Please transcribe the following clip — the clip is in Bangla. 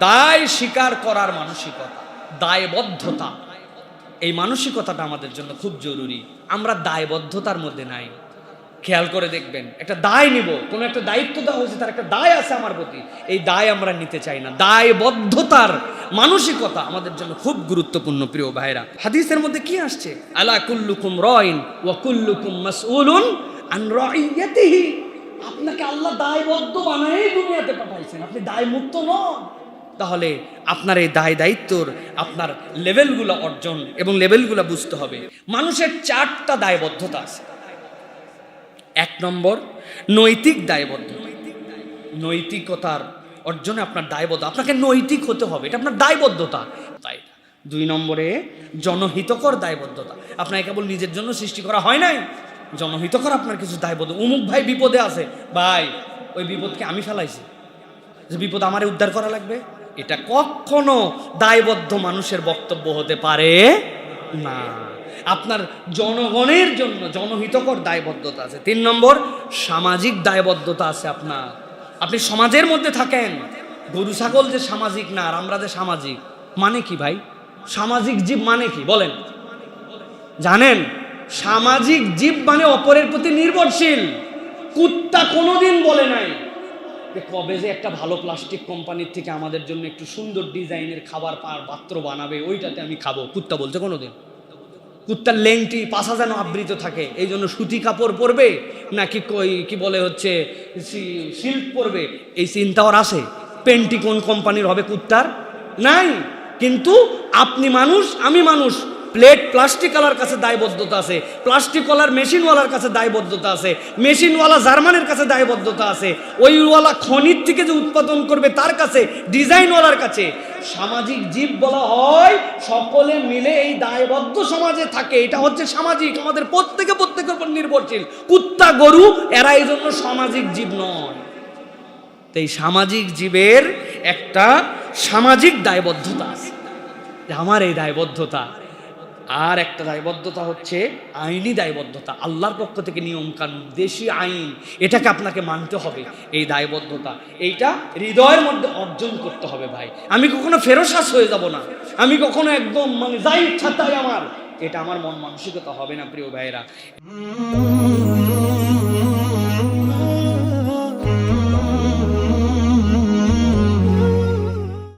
দায় স্বীকার করার মানসিকতা, দায়বদ্ধতা, এই মানসিকতাটা আমাদের জন্য খুব জরুরি। আমরা দায়বদ্ধতার মধ্যে নাই। খেয়াল করে দেখবেন, একটা দায় নিব, কোনো একটা দায়িত্ব দেওয়া হয়েছে, তার একটা দায় আছে আমার প্রতি, এই দায় আমরা নিতে চাই না। দায়বদ্ধতার মানসিকতা আমাদের জন্য খুব গুরুত্বপূর্ণ প্রিয় ভাইরা। হাদিসের মধ্যে কি আসছে? আলা কুল্লুকুম রাইন ওয়া কুল্লুকুম মাসউলুন আন রাইয়াতিহি। আপনাকে আল্লাহ দায়বদ্ধ বানাই দুনিয়াতে পাঠাইছেন, আপনি দায়মুক্ত নন। তাহলে আপনার এই দায় দায়িত্বর আপনার লেভেলগুলো অর্জন এবং লেভেলগুলো বুঝতে হবে। মানুষের 4টা দায়বদ্ধতা আছে। 1 নম্বর নৈতিক দায়বদ্ধতা। নৈতিকতার অর্জনে আপনার দায়বদ্ধ, আপনাকে নৈতিক হতে হবে, এটা আপনার দায়বদ্ধতা। তাই 2 নম্বরে জনহিতকর দায়বদ্ধতা। আপনাকে কেবল নিজের জন্য সৃষ্টি করা হয় নাই, জনহিতকর আপনার কিছু দায়বদ্ধ। অমুক ভাই বিপদে আছে, ভাই ওই বিপদকে আমি ফেলাইছি, যে বিপদ আমারে উদ্ধার করা লাগবে, এটা কখনো দায়বদ্ধ মানুষের বক্তব্য হতে পারে না। আপনার জনগণের জন্য জনহিতকর দায়বদ্ধতা আছে। 3 নম্বর সামাজিক দায়বদ্ধতা আছে আপনার। আপনি সমাজের মধ্যে থাকেন। গরু ছাগল যে সামাজিক না, আর আমরা যে সামাজিক, মানে কি ভাই? সামাজিক জীব মানে কি বলেন? জানেন, সামাজিক জীব মানে অপরের প্রতি নির্ভরশীল। কুত্তা কোনোদিন বলে নাই যে কবে যে একটা ভালো প্লাস্টিক কোম্পানির থেকে আমাদের জন্য একটু সুন্দর ডিজাইনের খাবার পাত্র বানাবে, ওইটাতে আমি খাবো। কুত্তা বলছে কোনোদিন? কুত্তার লেংটি পাছা যেন আবৃত থাকে, এই জন্য সুতি কাপড় পরবে, নাকি কি বলে হচ্ছে সিল্ক পরবে, এই চিন্তা ওর আসে? পেন্টি কোন কোম্পানির হবে কুত্তার? নাই। কিন্তু আপনি মানুষ, আমি মানুষ, প্লেট প্লাস্টিকওয়ালার কাছে দায়বদ্ধতা আছে, প্লাস্টিকওয়ালার মেশিনওয়ালার কাছে দায়বদ্ধতা আছে, মেশিনওয়ালা জার্মানের কাছে দায়বদ্ধতা আছে, ওইওয়ালা খনির থেকে যে উৎপাদন করবে তার কাছে, ডিজাইনওয়ালার কাছে। সামাজিক জীব বলা হয় সকলে মিলে এই দায়বদ্ধ সমাজে থাকে, এটা হচ্ছে সামাজিক, আমাদের প্রত্যেকের উপর নির্ভরশীল। কুত্তা গরু এরা এই জন্য সামাজিক জীব নয়। এই সামাজিক জীবের একটা সামাজিক দায়বদ্ধতা আছে, আমার এই দায়বদ্ধতা। আর একটা দায়বদ্ধতা হচ্ছে আইনি দায়বদ্ধতা, আল্লাহর পক্ষ থেকে নিয়ম কানুন, দেশি আইন, এটাকে আপনাকে মানতে হবে। এই দায়বদ্ধতা এইটা হৃদয়ের মধ্যে অর্জন করতে হবে ভাই। আমি কখনো ফেরোসাস হয়ে যাব না, আমি কখনো একদম মানে যাই ইচ্ছা তাই আমার, এটা আমার মন মানসিকতা হবে না প্রিয় ভাইরা।